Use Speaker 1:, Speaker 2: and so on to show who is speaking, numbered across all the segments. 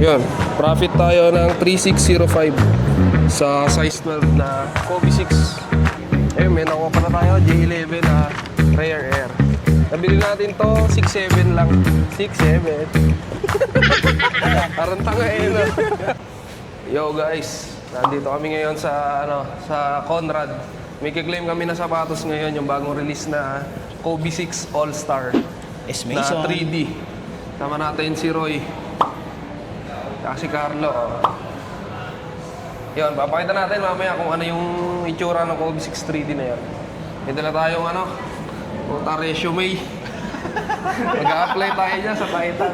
Speaker 1: Yun, profit tayo ng 3605 sa size 12 na Kobe 6. Eh, may nakuha pa na tayo, J11 na Rare Air. Nabili natin to, 6.7 lang. 6.7. Parang tanga eh, no? Yo guys, nandito kami ngayon sa, sa Conrad. May kiklaim kami na sapatos ngayon, yung bagong release na Kobe 6 All-Star na 3D. Tama natin si Roy. Saka si Carlo. Yun, papakita natin mamaya kung ano yung itsura ng Kobe 6 3D na yan. May dala tayong puta resume. Mag-a-apply tayo dyan sa Titan.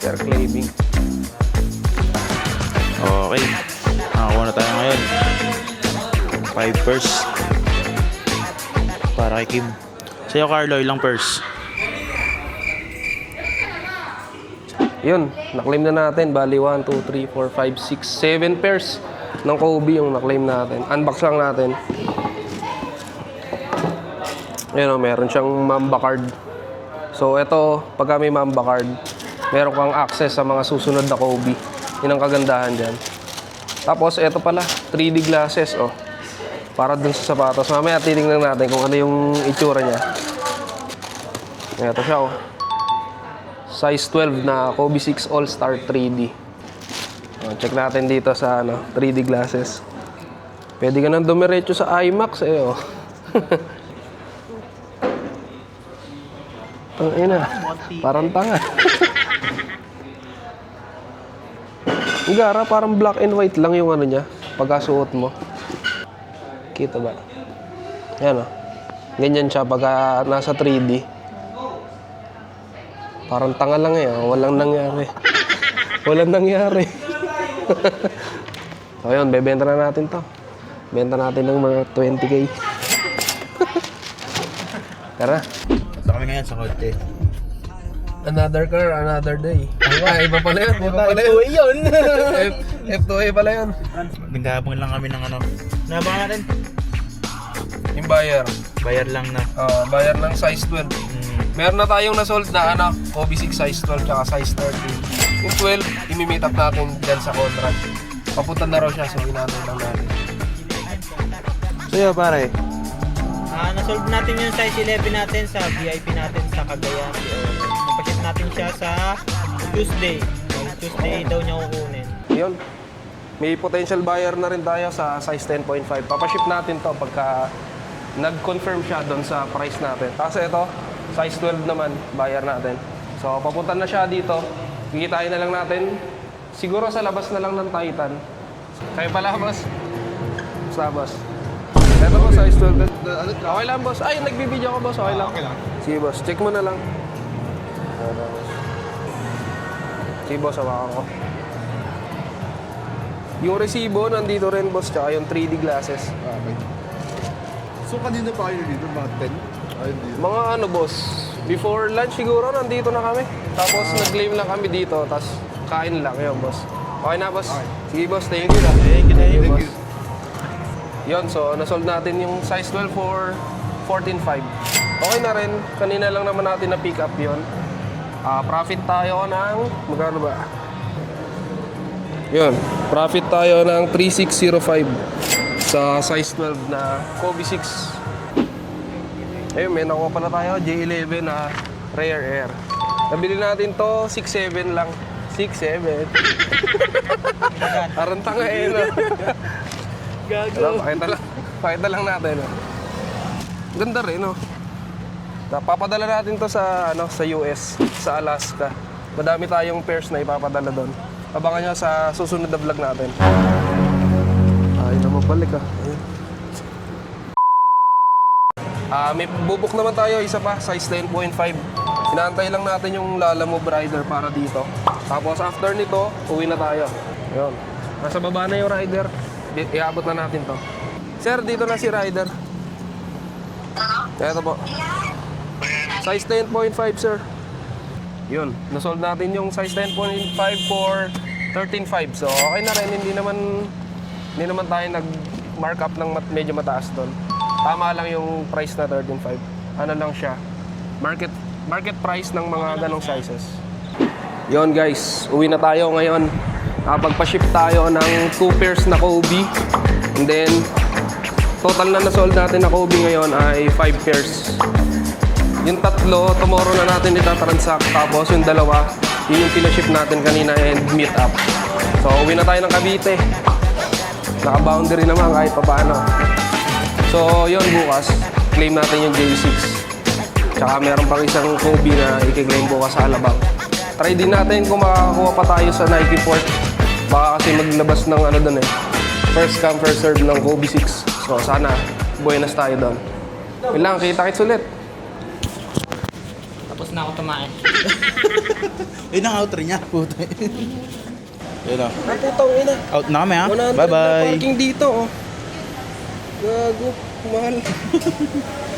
Speaker 1: Sir claiming.
Speaker 2: Okay. Nakakuha na tayo ngayon. 5 purse. Para kay Kim. Sa'yo, Carlo, ilang purse?
Speaker 1: Yun, naklaim na natin. Bali, 1, 2, 3, 4, 5, 6, 7 pairs ng Kobe yung naklaim natin. Unbox lang natin. Ayun, meron siyang Mamba card. So, ito, pagka may Mamba card, meron kang access sa mga susunod na Kobe. Yun ang kagandahan dyan. Tapos, ito pala, 3D glasses, oh. Para dun sa sapatos. Mamaya titingnan natin kung ano yung itsura niya. Ito siya, oh. Size 12 na Kobe 6 All-Star 3D. Check natin dito sa 3D glasses. Pwede ka nang dumiretso sa IMAX, eh, oh. Tangina, parang tanga. Ang gara, parang black and white lang yung niya, pagkasuot mo. Kita ba? Yan, oh. Ganyan siya pagka nasa 3D. Parang tanga lang eh, oh. Walang nangyari. Walang nangyari. So yun, bebenta na natin to. Benta natin ng mga 20k. Tara.
Speaker 2: Ito kami ngayon sa kotse.
Speaker 1: Another car, another day. Iba pala yun. Iba pala yun. F2A pala yun.
Speaker 2: Nagkabang lang kami ng Nabangan natin.
Speaker 1: Yung buyer.
Speaker 2: Bayar lang na.
Speaker 1: Buyer ng size 12. Meron na tayong nasold na Kobe 6 size 12 tsaka size 13. Yung 12, imi-meet up natin dyan sa Conrad. Papunta na raw siya, so natin lang natin.
Speaker 2: Sa'yo, pare.
Speaker 3: Nasolve natin yung size 11 natin sa VIP natin sa Cagayan. Napaship natin siya sa Tuesday. Tuesday daw niya kukunin.
Speaker 1: Yun. May potential buyer na rin tayo sa size 10.5. Papaship natin to pagka nag-confirm siya doon sa price natin. Kasi ito, size 12 naman, buyer natin. So, papunta na siya dito. Kikitain na lang natin. Siguro sa labas na lang ng Titan. Kayo pala, boss. Basta, boss. Ito po, size 12. Okay lang, boss. Ay, nagbibideo ko, boss. Okay lang. Sige, boss. Check mo na lang. Sige, boss. Hawakan ko. Yung resibo, nandito rin, boss. Tsaka yung 3D glasses.
Speaker 4: Okay. So, kanina pa kayo dito? Mga 10? Ayun dito.
Speaker 1: Mga boss. Before lunch siguro, nandito na kami. Tapos, nag-claim lang kami dito. Tapos, kain lang. Yun, boss. Okay na, boss. Okay. Sige, boss. Thank you. Thank you, boss. Yun, so nasold natin yung size 12 for 14.5. Okay na rin. Kanina lang naman natin na pick up yun. Profit tayo ng... Magkano ba? Yun. Profit tayo ng 3605 sa size 12 na Kobe 6. Ayun, may nakuha pa na tayo. J11 na Rare Air. Nabili natin to 6.7 lang. 6.7. Parang tanga eh, no? Gago. Pakita lang natin. Ganda rin, no? Papadala natin to sa sa US, sa Alaska. Madami tayong pairs na ipapadala doon. Abangan nyo sa susunod na vlog natin. Ay, naman balik may bubuk naman tayo, isa pa, size 10.5. Inaantay lang natin yung Lalamove rider para dito. Tapos after nito, uwi na tayo. Ayun. Nasa baba na yung rider. Iabot na natin to. Sir, dito na si rider. Ito po. Size 10.5, sir. Yun, nasold natin yung size 10.5 for 13.5. So, okay na rin. Hindi naman tayo nag-mark up ng medyo mataas doon. Tama lang yung price na 13.5. Ano lang siya, market price ng mga ganong sizes. Yon guys, uwi na tayo ngayon. Nakapagpa-ship tayo ng 2 pairs na Kobe. And then, total na na-sold natin na Kobe ngayon ay 5 pairs. Yung tatlo, tomorrow na natin itatransact. Tapos yung dalawa, yun yung pinaship natin kanina and meet up. So, uwi na tayo ng Cavite. Naka-boundary naman kahit pa paano. So, yun bukas, claim natin yung J6. Tsaka meron pang isang Kobe na i-claim bukas sa Alabang. Try din natin kung makakakuha pa tayo sa Nike Port. Baka kasi maglabas ng ano doon eh. First come, first serve ng Kobe 6. So, sana buenas tayo doon. Yun lang, kita-kits ulit.
Speaker 3: Tapos na ako tumain.
Speaker 2: Yun ang outro niya. Puta. Yun o.
Speaker 1: Ay, putang ina.
Speaker 2: Out na kami ha.
Speaker 1: 100 na
Speaker 2: Bye-bye.
Speaker 1: parking dito, oh. Gago, mahal.